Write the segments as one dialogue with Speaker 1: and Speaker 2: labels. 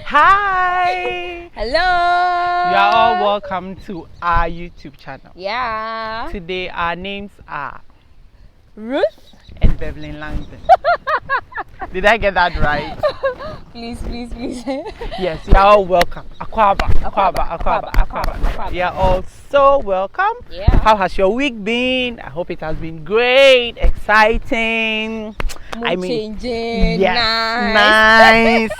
Speaker 1: Hi!
Speaker 2: Hello!
Speaker 1: You are all welcome to our YouTube channel.
Speaker 2: Yeah.
Speaker 1: Today our names are
Speaker 2: Ruth
Speaker 1: and Beverly Langdon. Did I get that right?
Speaker 2: Please.
Speaker 1: Yes, you are all welcome. Akwaba. You are all so welcome.
Speaker 2: Yeah.
Speaker 1: How has your week been? I hope it has been great, exciting.
Speaker 2: Changing.
Speaker 1: Yes, nice.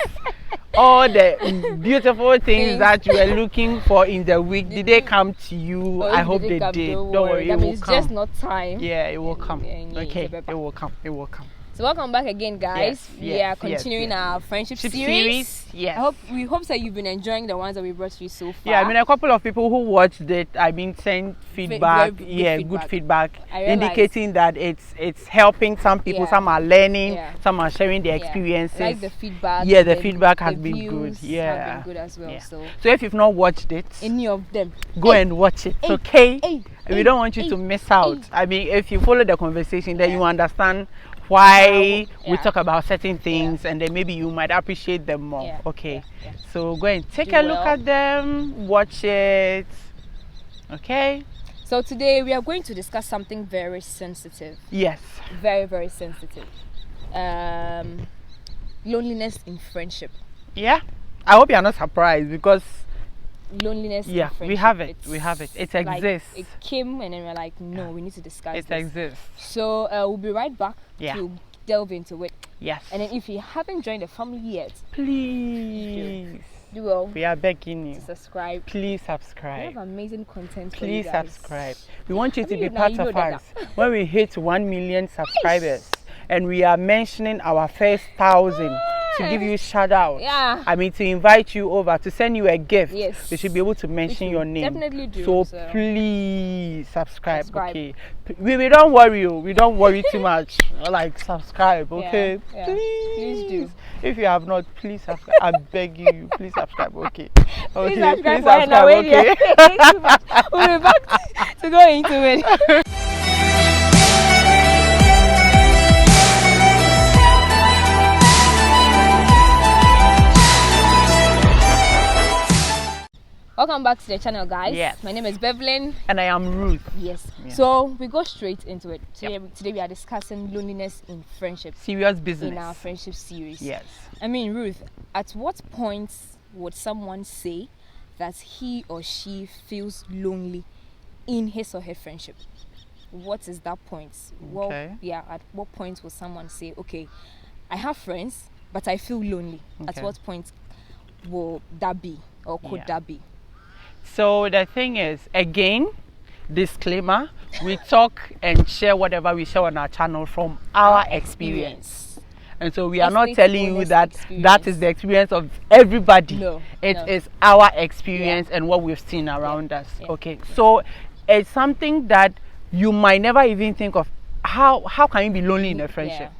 Speaker 1: All the beautiful things that you were looking for in the week, did they come to you? I hope they did. Don't worry, it will come.
Speaker 2: It's just not time.
Speaker 1: Yeah, it will come. Okay, it will come.
Speaker 2: So welcome back again, guys. We are continuing our friendship series.
Speaker 1: Yes.
Speaker 2: We hope that you've been enjoying the ones that we brought you so far.
Speaker 1: Yeah, I mean, a couple of people who watched it, sent feedback. Good feedback, indicating that it's helping some people. Yeah. Some are learning. Yeah. Some are sharing their experiences.
Speaker 2: Like the feedback.
Speaker 1: Yeah, the feedback has been good. Yeah,
Speaker 2: have been good as well. Yeah. So
Speaker 1: if you've not watched it,
Speaker 2: any of them,
Speaker 1: go and watch it. Okay. We don't want you to miss out. I mean, if you follow the conversation, then you understand why we talk about certain things, and then maybe you might appreciate them more. Okay. So go and take a look at them, watch it. Okay.
Speaker 2: So today we are going to discuss something very sensitive.
Speaker 1: Yes.
Speaker 2: Very, very sensitive. Loneliness in friendship.
Speaker 1: Yeah. I hope you are not surprised, because
Speaker 2: loneliness in friendship.
Speaker 1: We have it. It exists.
Speaker 2: It came and then we're like, no, we need to discuss
Speaker 1: it.
Speaker 2: It
Speaker 1: exists.
Speaker 2: So we'll be right back to delve into it.
Speaker 1: Yes.
Speaker 2: And then if you haven't joined the family yet,
Speaker 1: please
Speaker 2: do well.
Speaker 1: We are begging you
Speaker 2: to subscribe.
Speaker 1: Please subscribe.
Speaker 2: We have amazing content for
Speaker 1: you
Speaker 2: guys.
Speaker 1: Subscribe. We want you to be part of us when we hit 1 million subscribers and we are mentioning our first 1,000. To give you a shout out.
Speaker 2: Yeah.
Speaker 1: I mean, to invite you over, to send you a gift.
Speaker 2: Yes.
Speaker 1: We should be able to mention your name.
Speaker 2: Definitely do.
Speaker 1: So please subscribe. Okay. We don't worry you. We don't worry too much. Like subscribe. Okay.
Speaker 2: Yeah.
Speaker 1: Please
Speaker 2: do.
Speaker 1: If you have not, please subscribe. I beg you. Please subscribe. Okay. Okay.
Speaker 2: Please subscribe. Okay. We'll be back to go into it. Welcome back to the channel, guys.
Speaker 1: Yes.
Speaker 2: My name is Beverly.
Speaker 1: And I am Ruth.
Speaker 2: Yes. Yeah. So we go straight into it. Today we are discussing loneliness in friendship.
Speaker 1: Serious business.
Speaker 2: In our friendship series.
Speaker 1: Yes.
Speaker 2: I mean, Ruth, at what point would someone say that he or she feels lonely in his or her friendship? What is that point?
Speaker 1: Okay.
Speaker 2: Well, at what point will someone say, okay, I have friends, but I feel lonely? Okay. At what point will that be, or could that be?
Speaker 1: So the thing is, again, disclaimer, we talk and share whatever we share on our channel from our experience. And so we are not telling you that that is the experience of everybody.
Speaker 2: No.
Speaker 1: It is our experience and what we've seen around us. Okay. So it's something that you might never even think of. How can you be lonely in a friendship?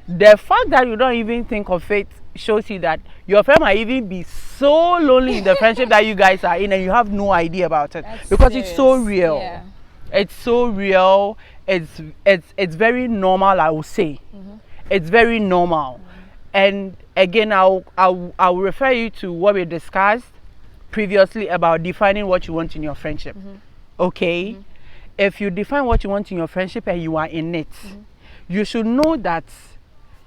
Speaker 1: The fact that you don't even think of it shows you that your friend might even be so lonely in the friendship that you guys are in, and you have no idea about it. Because it's so real. Yeah. It's so real. It's very normal, I would say. It's very normal. And again, I'll refer you to what we discussed previously about defining what you want in your friendship. Okay? If you define what you want in your friendship and you are in it, you should know that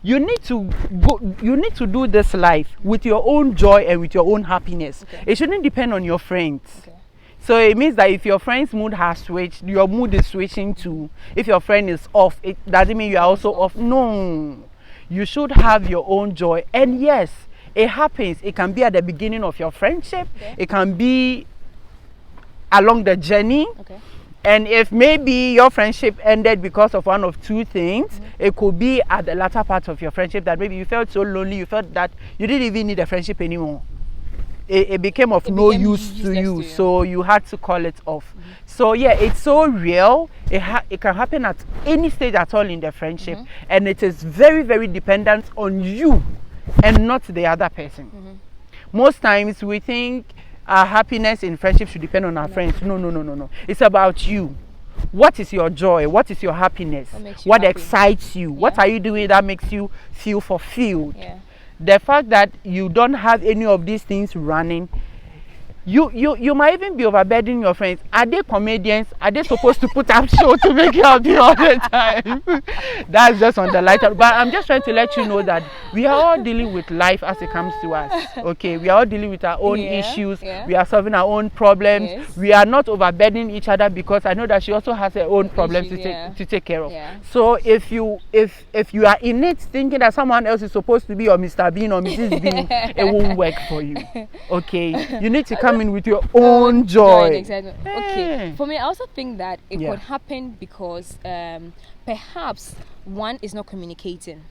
Speaker 1: you need to do this life with your own joy and with your own happiness. It shouldn't depend on your friends. So it means that if your friend's mood has switched, your mood is switching too. If your friend is off, it doesn't mean you are also off. No, you should have your own joy. And yes, it happens. It can be at the beginning of your friendship. It can be along the journey. And if maybe your friendship ended because of one of two things, it could be at the latter part of your friendship that maybe you felt so lonely, you felt that you didn't even need a friendship anymore. It became of no use to you, so you had to call it off. So yeah, it's so real. It can happen at any stage at all in the friendship, and it is very, very dependent on you and not the other person. Most times we think our happiness in friendship should depend on our friends. No. It's about you. What is your joy? What is your happiness? What excites you? What are you doing that makes you feel fulfilled? the fact that you don't have any of these things running, you might even be overburdening your friends. Are they comedians? Are they supposed to put up show to make you happy all the time? That's just on the lighter. But I'm just trying to let you know that we are all dealing with life as it comes to us. Okay, we are all dealing with our own issues. We are solving our own problems. We are not overburdening each other, because I know that she also has her own problems to take care of. So if you are in it thinking that someone else is supposed to be your Mr. Bean or Mrs. Bean, it won't work for you. Okay, you need to come in with your own joy.
Speaker 2: Exactly. Okay. For me, I also think that it could happen because perhaps one is not communicating.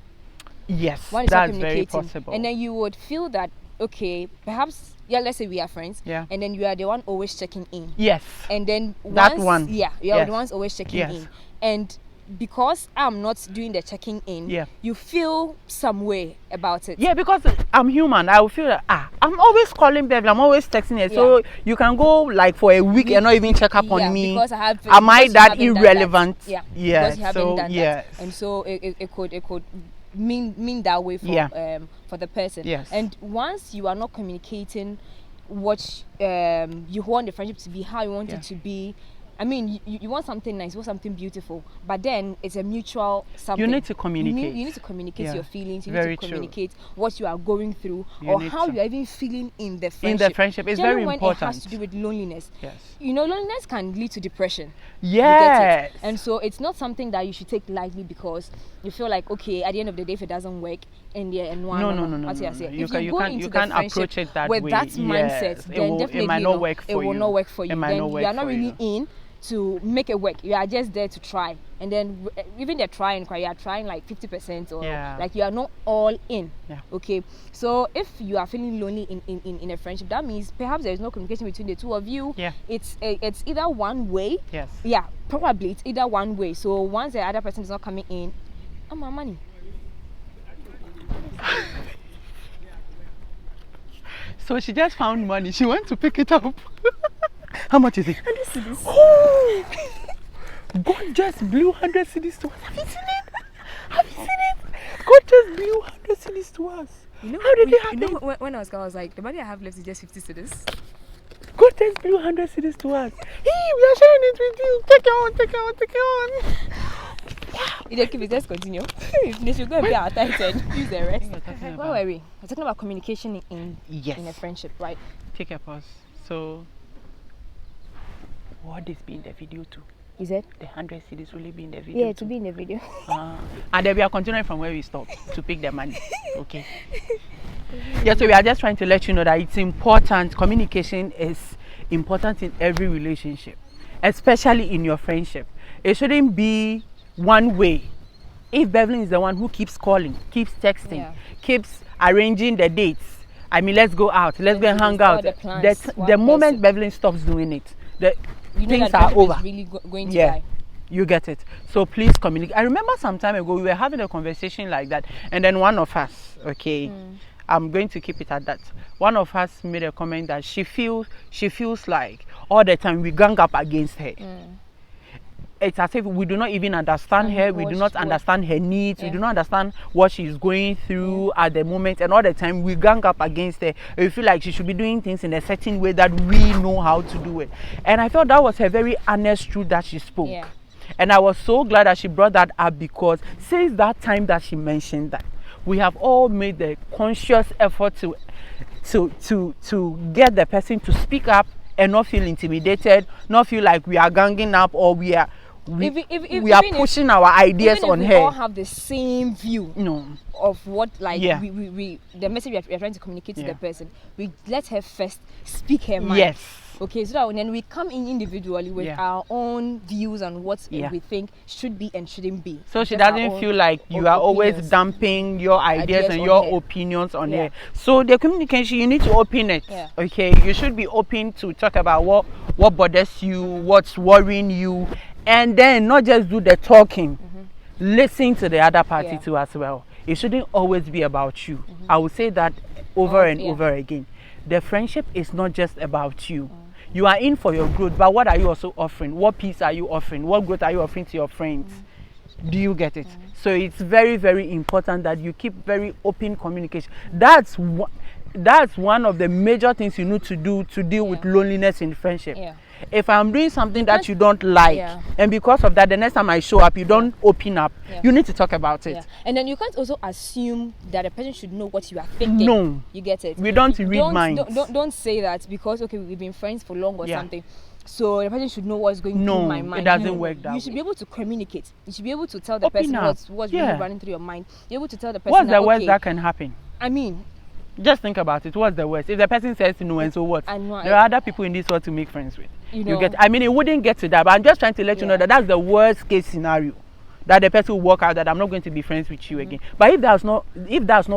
Speaker 1: Yes,
Speaker 2: one is
Speaker 1: that's
Speaker 2: not communicating,
Speaker 1: very possible.
Speaker 2: and then you would feel that, okay, perhaps, let's say we are friends, and then you are the one always checking in.
Speaker 1: Yes.
Speaker 2: And then
Speaker 1: that one.
Speaker 2: you are the ones always checking in, and because I'm not doing the checking in, you feel some way about it.
Speaker 1: Yeah, because I'm human. I will feel that I'm always calling Beverly, I'm always texting her. So you can go like for a week and not even check up on me. Am I that irrelevant?
Speaker 2: Because you haven't done that. And so it could mean that way for the person.
Speaker 1: Yes.
Speaker 2: And once you are not communicating what you want the friendship to be, how you want it to be, I mean, you want something nice, you want something beautiful, but then it's a mutual something.
Speaker 1: You need to communicate.
Speaker 2: You need to communicate your feelings. You
Speaker 1: Very
Speaker 2: need to communicate
Speaker 1: true.
Speaker 2: what you are going through, or how you are even feeling in the friendship.
Speaker 1: In the friendship, it's very important.
Speaker 2: When it has to do with loneliness.
Speaker 1: Yes.
Speaker 2: You know, loneliness can lead to depression.
Speaker 1: Yes.
Speaker 2: You get it? And so it's not something that you should take lightly, because you feel like, okay, at the end of the day, if it doesn't work,
Speaker 1: No.
Speaker 2: You
Speaker 1: can't approach it that way.
Speaker 2: With that mindset, then definitely
Speaker 1: it might not work for you.
Speaker 2: It will not work for you. Then you are not really in to make it work. You are just there to try, and then even the trying, you are trying like 50%, or like you are not all in. Okay, so if you are feeling lonely in a friendship, that means perhaps there is no communication between the two of you. It's either one way. Probably it's either one way. So once the other person is not coming in, my money.
Speaker 1: So she just found money. She went to pick it up. How much is it?
Speaker 2: This.
Speaker 1: Oh, God just blew 100 cedis to us. Have you seen it? God just blew 100 cedis to us. How did it happen?
Speaker 2: You know, when I was like, the money I have left is just 50 cedis.
Speaker 1: God just blew 100 cedis to us. Hey, we are sharing it with you. Take it on. Wow.
Speaker 2: You don't keep it, just continue. They should go and be our time and use the rest. Where were we? We're talking about communication in a friendship, right?
Speaker 1: Take a pause. So, what is being the video too?
Speaker 2: Is it?
Speaker 1: The 100 cedis will be in the video.
Speaker 2: Yeah, to be in the video.
Speaker 1: And then we are continuing from where we stopped to pick the money. Okay. So we are just trying to let you know that it's important. Communication is important in every relationship, especially in your friendship. It shouldn't be one way. If Beverly is the one who keeps calling, keeps texting, keeps arranging the dates, I mean, let's go out, let's go and hang out. The moment Beverly stops doing it, things are over.
Speaker 2: Really going to die.
Speaker 1: You get it. So please communicate. I remember some time ago we were having a conversation like that, and then one of us, I'm going to keep it at that. One of us made a comment that she feels like all the time we gang up against her. It's as if we do not even understand her, we do not understand her needs, we do not understand what she's going through at the moment, and all the time we gang up against her. We feel like she should be doing things in a certain way that we know how to do it. And I thought that was a very honest truth that she spoke. And I was so glad that she brought that up, because since that time that she mentioned that, we have all made the conscious effort to get the person to speak up and not feel intimidated, not feel like we are ganging up, or we are pushing our ideas on her.
Speaker 2: We all have the same view of what, like, we the message we are trying to communicate to the person. We let her first speak her mind. Okay, so that then we come in individually with our own views on what we think should be and shouldn't be.
Speaker 1: So she doesn't feel like you are always dumping your ideas and your opinions on her. So the communication, you need to open it. Okay, you should be open to talk about what bothers you, what's worrying you, and then not just do the talking. Listen to the other party too as well. It shouldn't always be about you. I will say that over and over again. The friendship is not just about you. You are in for your growth, but what are you also offering? What peace are you offering? What growth are you offering to your friends? Do you get it? So it's very, very important that you keep very open communication. That's one of the major things you need to do to deal with loneliness in friendship. If I'm doing something that you don't like, and because of that, the next time I show up, you don't open up, you need to talk about it.
Speaker 2: And then you can't also assume that a person should know what you are thinking.
Speaker 1: No.
Speaker 2: You get it?
Speaker 1: We don't read minds.
Speaker 2: Don't say that because, okay, we've been friends for long or something. So the person should know what's going through my mind.
Speaker 1: It doesn't work that way.
Speaker 2: You should be able to communicate. You should be able to tell the person what's really running through your mind. You're able to tell the person
Speaker 1: what's the worst that can happen?
Speaker 2: I mean,
Speaker 1: just think about it. What's the worst? If the person says no, and so what? There are other people in this world to make friends with. You get. I mean, it wouldn't get to that, but I'm just trying to let you know that that's the worst case scenario. That the person will walk out that I'm not going to be friends with you again. But if that's not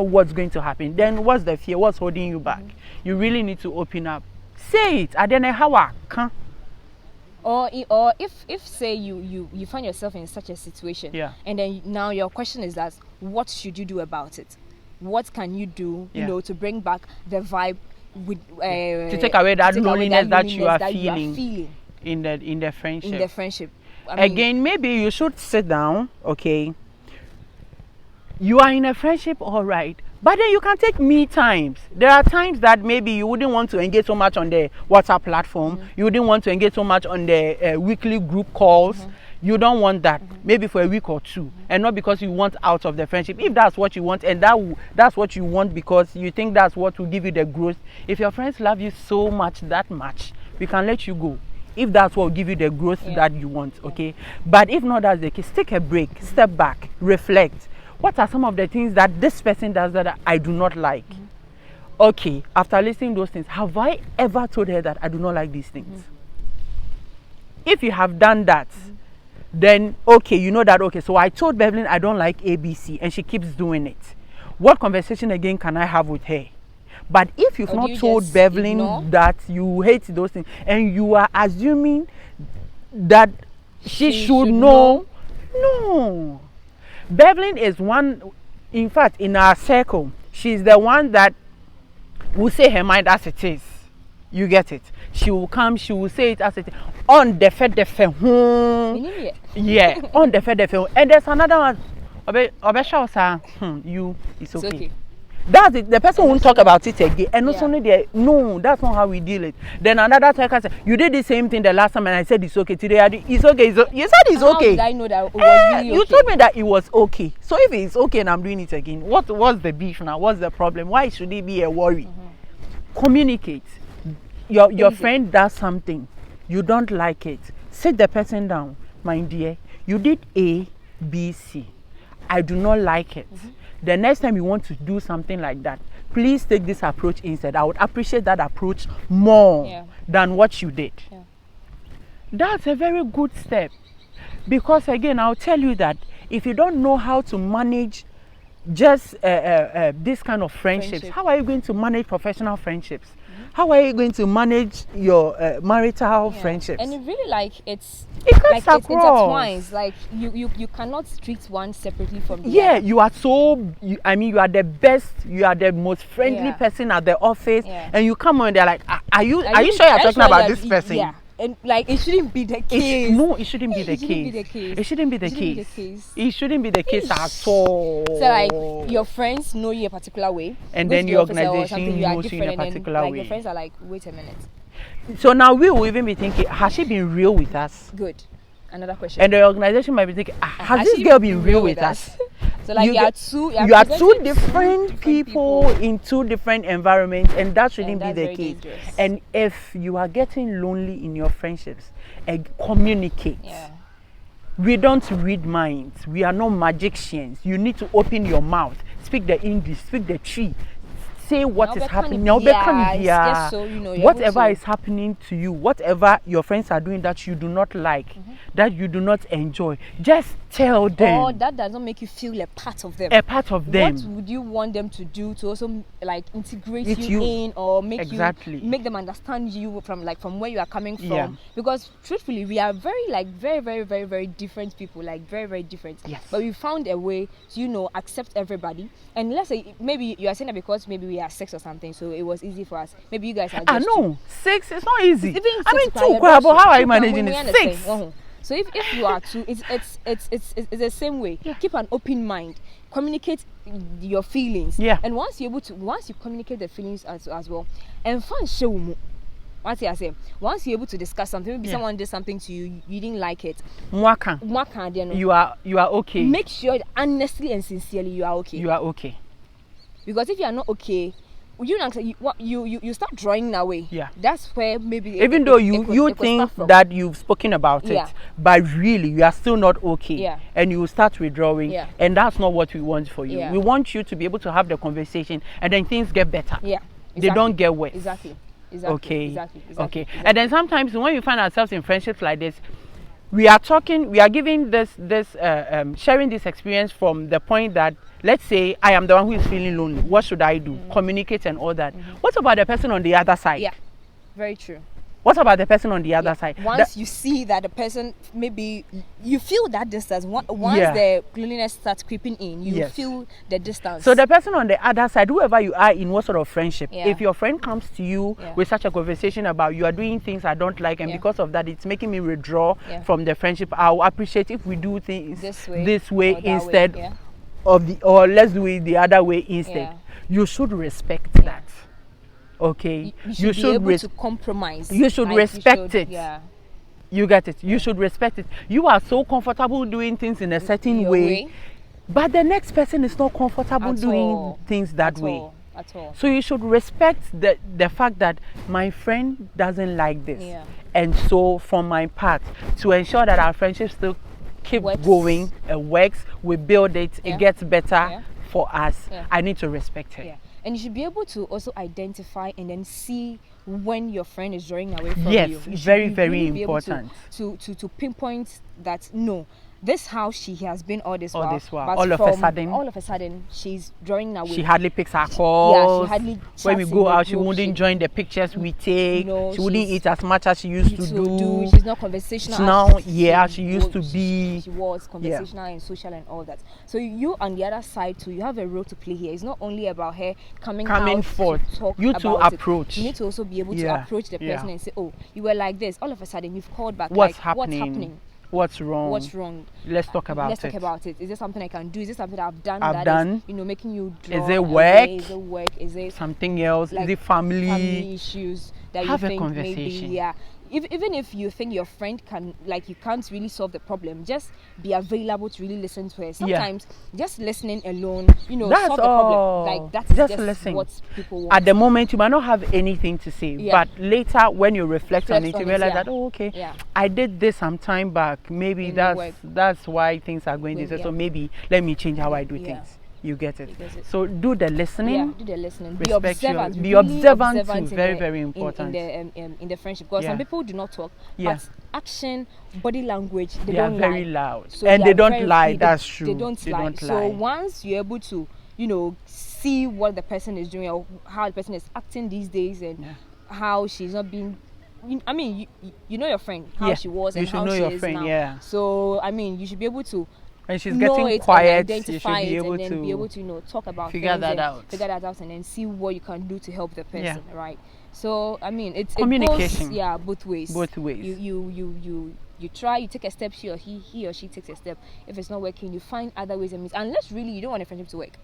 Speaker 1: what's going to happen, then what's the fear? What's holding you back? You really need to open up. Say it. I don't know how I can.
Speaker 2: Or if say you find yourself in such a situation, and then now your question is that what should you do about it? What can you do, you know, to bring back the vibe with
Speaker 1: to take away that loneliness that you are feeling in the friendship.
Speaker 2: In the friendship.
Speaker 1: Again, maybe you should sit down. Okay, you are in a friendship, all right, but then you can take me times. There are times that maybe you wouldn't want to engage so much on the WhatsApp platform. You wouldn't want to engage so much on the weekly group calls. You don't want that, maybe for a week or two, and not because you want out of the friendship. If that's what you want, and that's what you want because you think that's what will give you the growth. If your friends love you so much, that much, we can let you go. If that's what will give you the growth that you want, okay? But if not, that's the case, take a break, step back, reflect. What are some of the things that this person does that I do not like? Okay, after listening to those things, have I ever told her that I do not like these things? If you have done that, then okay, you know that, okay, so I told Beverly I don't like ABC and she keeps doing it. What conversation again can I have with her? But if you've not told Beverly that you hate those things and you are assuming that she should know, no. Beverly is one, in fact, in our circle, she's the one that will say her mind as it is. You get it? She will come, she will say it as it is. On the fed, yeah, on the fed, and there's another one. It's okay. That's it. The person won't talk about it again. And not only there, no, that's not how we deal it. Then another talker said, you did the same thing the last time and I said it's okay. Today it's okay. You said it's okay.
Speaker 2: How did I know that it was really okay?
Speaker 1: You told me that it was okay. So if it's okay and I'm doing it again, what's the beef now? What's the problem? Why should it be a worry? Communicate. Your friend does something. You don't like it. Sit the person down. My dear, you did A, B, C. I do not like it. The next time you want to do something like that, please take this approach instead. I would appreciate that approach more than what you did. That's a very good step. Because again, I'll tell you that if you don't know how to manage just this kind of friendships, how are you going to manage professional friendships? How are you going to manage your marital friendships?
Speaker 2: And it really it's
Speaker 1: intertwines.
Speaker 2: Like you cannot treat one separately from the other.
Speaker 1: Yeah, you are you are the best, you are the most friendly person at the office, and you come on, they're like, are you sure you're talking about this person?
Speaker 2: Yeah. And like it shouldn't be the case.
Speaker 1: It shouldn't be the case. It shouldn't be the case. It shouldn't be the case at all.
Speaker 2: So like your friends know you a particular way,
Speaker 1: and then your organization knows you in a particular way.
Speaker 2: Your friends are like, wait a minute.
Speaker 1: So now we will even be thinking, has she been real with us?
Speaker 2: Good. Another question.
Speaker 1: And the organization might be thinking, has this girl been real with us?
Speaker 2: So like you are
Speaker 1: two different people in two different environments, and that shouldn't be the case. Dangerous. And if you are getting lonely in your friendships, communicate. We don't read minds. We are not magicians. You need to open your mouth, speak the English, speak the tree. Say what is happening. Whatever is happening to you, whatever your friends are doing that you do not like, that you do not enjoy, just tell them.
Speaker 2: Or that does not make you feel a part of them.
Speaker 1: A part of them.
Speaker 2: What would you want them to do to also like integrate you in, or make them understand you from where you are coming from? Because truthfully, we are very, very, very, very different people. Like very, very different.
Speaker 1: Yes.
Speaker 2: But we found a way to accept everybody. And let's say maybe you are saying that because maybe we are 6 or something, so it was easy for us. Maybe you guys are just
Speaker 1: 6, it's not easy.
Speaker 2: Even
Speaker 1: I mean 2, how are you managing it? 6.
Speaker 2: So if you are too, it's the same way. Keep an open mind. Communicate your feelings. And once you communicate the feelings as well, and find show. Once you're able to discuss something, maybe someone did something to you, you didn't like it.
Speaker 1: You are okay.
Speaker 2: Make sure honestly and sincerely you are okay.
Speaker 1: You are okay.
Speaker 2: Because if you are not okay, you start drawing away. That's where maybe
Speaker 1: even though you think that you've spoken about it, but really you are still not okay, and you start withdrawing, and that's not what we want for you. We want you to be able to have the conversation, and then things get better. They don't get worse.
Speaker 2: Exactly.
Speaker 1: Okay. And then sometimes when we find ourselves in friendships like this, we are giving this sharing this experience from the point that, let's say I am the one who is feeling lonely. What should I do? Communicate and all that. What about the person on the other side?
Speaker 2: Very true.
Speaker 1: What about the person on the other side?
Speaker 2: Once you see that the person, maybe you feel that distance. Once the loneliness starts creeping in, you feel the distance.
Speaker 1: So the person on the other side, whoever you are in what sort of friendship, if your friend comes to you with such a conversation about you are doing things I don't like, and because of that it's making me withdraw from the friendship, I'll appreciate if we do things this way instead or let's do it the other way instead. You should respect that. Okay,
Speaker 2: you should be able to compromise.
Speaker 1: You should respect it. You get it. You should respect it. You are so comfortable doing things in a certain way, but the next person is not comfortable doing things that way. At all. So you should respect the fact that my friend doesn't like this, and so from my part, to ensure that our friendship still keep going, works, we build it, it gets better for us. I need to respect her.
Speaker 2: And you should be able to also identify and then see when your friend is drawing away from you.
Speaker 1: Yes, very, very important.
Speaker 2: To pinpoint that, no, this how she has been all this while. But
Speaker 1: all
Speaker 2: of a sudden, she's drawing away.
Speaker 1: She hardly picks her calls.
Speaker 2: She hardly
Speaker 1: when we go out, she wouldn't join the pictures we take. She wouldn't eat as much as she used to do.
Speaker 2: She's not conversational.
Speaker 1: Now, she used to be.
Speaker 2: She was conversational and social and all that. So you on the other side too, you have a role to play here. It's not only about her coming forth to talk
Speaker 1: you to
Speaker 2: about
Speaker 1: approach.
Speaker 2: You need to also be able to approach the person and say, oh, you were like this. All of a sudden, you've called back.
Speaker 1: What's happening? What's wrong? Let's talk about
Speaker 2: it. Is there something I can do? Is there something I've done is, making you draw?
Speaker 1: Is it work?
Speaker 2: Is it work? Is it
Speaker 1: something else?
Speaker 2: Like
Speaker 1: is it family
Speaker 2: issues that
Speaker 1: have
Speaker 2: you think
Speaker 1: a conversation?
Speaker 2: Maybe, even if you think your friend you can't really solve the problem, just be available to really listen to her. Sometimes just listening alone,
Speaker 1: that's
Speaker 2: solve
Speaker 1: all.
Speaker 2: the problem. Like that's
Speaker 1: just listen.
Speaker 2: What people want.
Speaker 1: At the moment, you might not have anything to say, but later when you reflect on it, you realize that I did this some time back. Maybe that's why things are going this way. So maybe let me change how I do things. You get it. So do the listening.
Speaker 2: Do the listening.
Speaker 1: Be observant. Be observant too. Very, very important.
Speaker 2: In the friendship, because some people do not talk, but action, body language, they don't
Speaker 1: lie. Very loud, so and they don't lie. That's true.
Speaker 2: They don't lie. So once you're able to, see what the person is doing or how the person is acting these days and how she's not being. I mean, you know your friend, how she was and how she is now. So I mean, you should be able to.
Speaker 1: When she's getting quiet, you should be able
Speaker 2: to talk about
Speaker 1: figure that out
Speaker 2: and then see what you can do to help the person, right? So I mean, it's
Speaker 1: communication.
Speaker 2: It goes, both ways.
Speaker 1: Both ways.
Speaker 2: You try, you take a step, he or she takes a step. If it's not working, you find other ways and means. Unless really you don't want a friendship to work.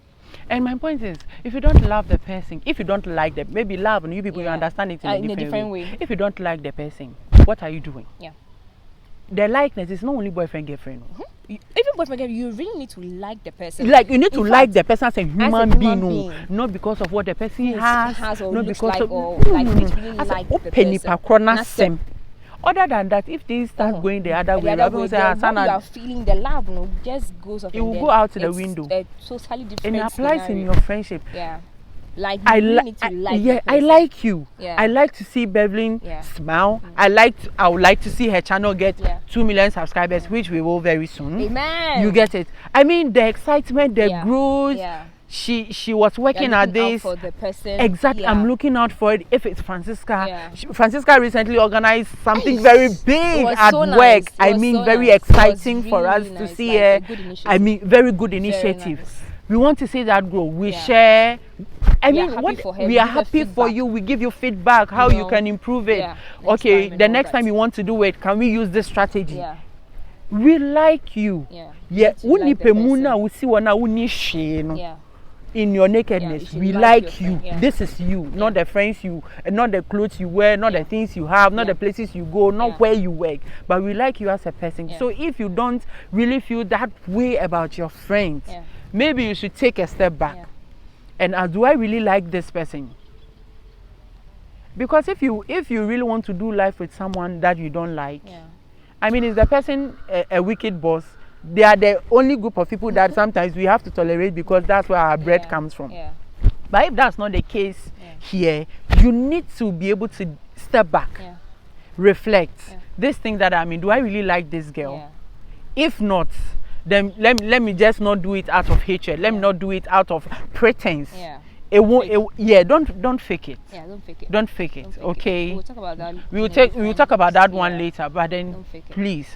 Speaker 2: And
Speaker 1: my point is, if you don't love the person, if you don't like them, maybe love and you people you understand it in a different way. If you don't like the person, what are you doing? The likeness is not only boyfriend girlfriend.
Speaker 2: Even boyfriend girlfriend, you really need to like the person.
Speaker 1: Like you need to like the person as a human being, not because of what the person has
Speaker 2: or
Speaker 1: not
Speaker 2: looks
Speaker 1: because
Speaker 2: like,
Speaker 1: of
Speaker 2: or like you really like the person.
Speaker 1: Other than that, if things start going the other way,
Speaker 2: you are feeling the love, just goes off.
Speaker 1: It will go out the window.
Speaker 2: Totally different.
Speaker 1: And it applies in your friendship.
Speaker 2: Like I
Speaker 1: like you. I like to see Beverly smile. I would like to see her channel get 2 million subscribers, which we will very soon.
Speaker 2: Amen.
Speaker 1: You get it. I mean, the excitement, the growth. She was working at this.
Speaker 2: For the person.
Speaker 1: Exactly. I'm looking out for it. If it's Francisca, Francisca recently organized something very big at work. I mean, very exciting for us to see her. I mean, very good initiative. We want to see that grow. We share. I mean, we are happy for you. We give you feedback how you can improve it. Okay, the next time you want to do it, can we use this strategy? we like you. Yeah. Uni pemuna usi wana uni sheno.
Speaker 2: Yeah.
Speaker 1: In your nakedness, we like you. This is you, not the friends you, not the clothes you wear, not the things you have, not the places you go, not where you work, but we like you as a person. So if you don't really feel that way about your friends, maybe you should take a step back and ask, do I really like this person? Because if you really want to do life with someone that you don't like, I mean, is the person a wicked boss? They are the only group of people that sometimes we have to tolerate because that's where our bread comes from. But if that's not the case here, you need to be able to step back, reflect. This thing that I mean, do I really like this girl? If not, then let me just not do it out of hatred. Let me not do it out of pretense. It won't. Don't fake it. Don't fake it. Okay.
Speaker 2: We'll talk about that.
Speaker 1: We'll talk about that one later. But then, please.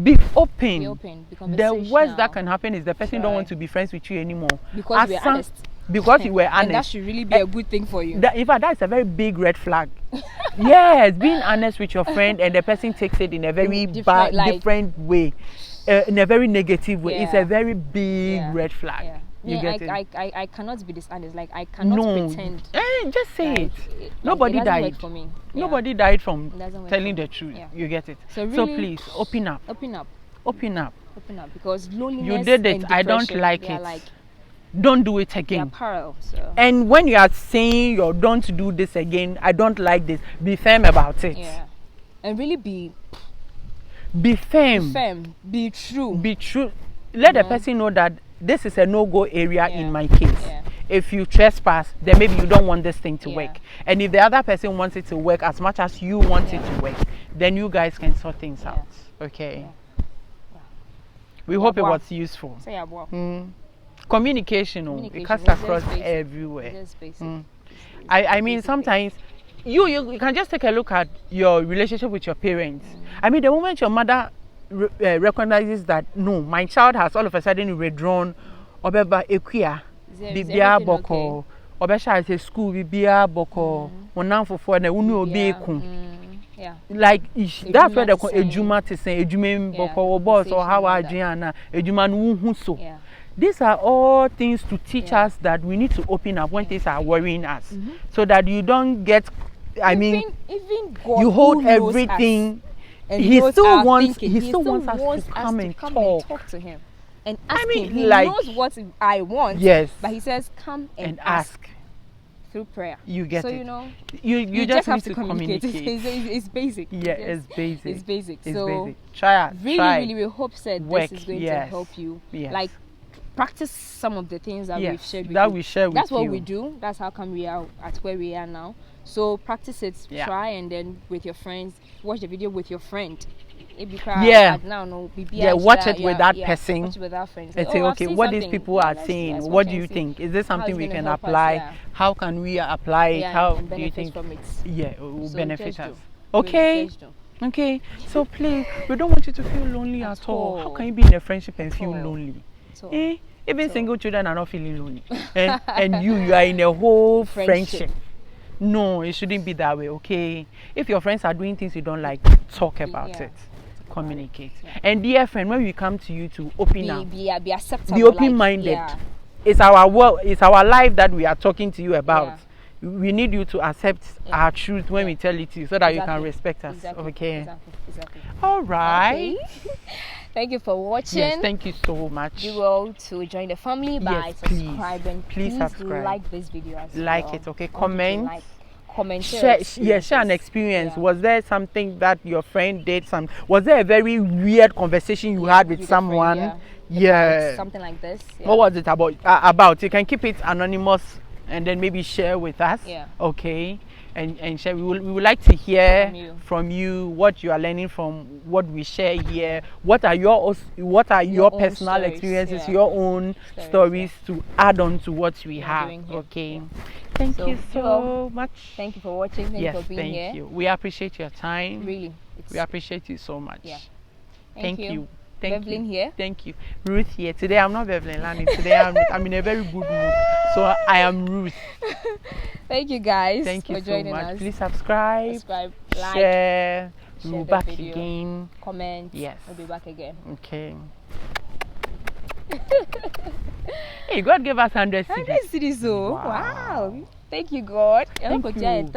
Speaker 1: Be open. The worst that can happen is the person don't want to be friends with you anymore.
Speaker 2: Because we are honest.
Speaker 1: Because you were honest.
Speaker 2: And that should really be a good thing for you.
Speaker 1: In fact, that's a very big red flag. Yes, being honest with your friend and the person takes it in a very different way, in a very negative way. It's a very big red flag. You get it?
Speaker 2: I cannot be dishonest. Like I cannot pretend.
Speaker 1: Just say
Speaker 2: like,
Speaker 1: it. Nobody died.
Speaker 2: For me.
Speaker 1: Nobody died from telling the truth. You get it?
Speaker 2: So, really,
Speaker 1: so please open up.
Speaker 2: Open up.
Speaker 1: Open up.
Speaker 2: Open up, because loneliness.
Speaker 1: You did it. I don't like it.
Speaker 2: Like,
Speaker 1: don't do it again.
Speaker 2: Parallel, so.
Speaker 1: And when you are saying you don't do this again, I don't like this, be firm about it.
Speaker 2: And really be
Speaker 1: firm.
Speaker 2: Be firm. Be true.
Speaker 1: Be true. Let the person know that this is a no-go area in my case. If you trespass, then maybe you don't want this thing to work. And if the other person wants it to work as much as you want it to work, then you guys can sort things out. Okay. We hope it was useful. Communication, it cuts across everywhere. I mean, sometimes you can just take a look at your relationship with your parents. I mean, the moment your mother recognizes that no, my child has all of a sudden withdrawn, obeba equia, bibia boko, obesha is school bibia boko, onam for na unu obeku. Like that's where the ejuma to say ejuma boko boss or how Adriana ejuma nu so. These are all things to teach us that we need to open up when things are worrying us, so that you don't get. I mean,
Speaker 2: even God,
Speaker 1: you hold everything. He still wants us to come and talk
Speaker 2: to him and ask him. He knows what I want.
Speaker 1: Yes,
Speaker 2: but he says, "Come and ask." Through prayer.
Speaker 1: You get
Speaker 2: so
Speaker 1: it.
Speaker 2: You know,
Speaker 1: you just have to communicate.
Speaker 2: It's basic.
Speaker 1: Yeah, it's basic.
Speaker 2: It's basic.
Speaker 1: It's
Speaker 2: so
Speaker 1: basic. Try.
Speaker 2: Really, we hope that this is going to help you. Like, practice some of the things that we've shared with you. That's what we do. That's how come we are at where we are now. So practice it, try, and then with your friends, watch the video with your friend.
Speaker 1: Watch it with that person.
Speaker 2: Watch it with our friends.
Speaker 1: And say, okay, what these people are saying, what do you think? Is this something we can apply? How can we apply it? How do you think? It will benefit us. Okay. Okay. So please, we don't want you to feel lonely at all. How can you be in a friendship and feel lonely? Even single children are not feeling lonely. And you are in a whole friendship. No, it shouldn't be that way, okay? If your friends are doing things you don't like, talk about it. Communicate. And dear friend, when we come to you to open up,
Speaker 2: be acceptable,
Speaker 1: be open-minded. It's our world, it's our life that we are talking to you about. We need you to accept our truth when we tell it to you, so that you can respect us. Okay.
Speaker 2: Exactly.
Speaker 1: All right.
Speaker 2: Okay. Thank you for watching.
Speaker 1: Yes, thank you so much.
Speaker 2: You will to join the family by subscribing.
Speaker 1: Please subscribe.
Speaker 2: Like this video as well.
Speaker 1: Like it, okay? Comment.
Speaker 2: Share
Speaker 1: an experience. Was there something that your friend did? Was there a very weird conversation you had with someone?
Speaker 2: Something like this.
Speaker 1: What was it about? You can keep it anonymous and then maybe share with us. Okay. And share. We would like to hear from you what you are learning from what we share here. What are your personal experiences, your own stories to add on to what we have. Okay. Thank you so much.
Speaker 2: Thank you for watching. Thank you for being here.
Speaker 1: Thank you. We appreciate your time.
Speaker 2: Really.
Speaker 1: We appreciate you so much.
Speaker 2: Thank you. Bevelyn here.
Speaker 1: Thank you. Ruth here. Today I'm not Bevelyn Lani. Today I'm in a very good mood. So I am Ruth.
Speaker 2: Thank you guys.
Speaker 1: Thank you
Speaker 2: for joining
Speaker 1: so much.
Speaker 2: us.
Speaker 1: Please subscribe,
Speaker 2: like,
Speaker 1: share,
Speaker 2: We'll
Speaker 1: back again.
Speaker 2: Comment.
Speaker 1: Yes.
Speaker 2: We'll be back again.
Speaker 1: Okay. Hey, God gave us 100 cities.
Speaker 2: 100 cities, oh. Wow. Thank you, God.
Speaker 1: Thank you.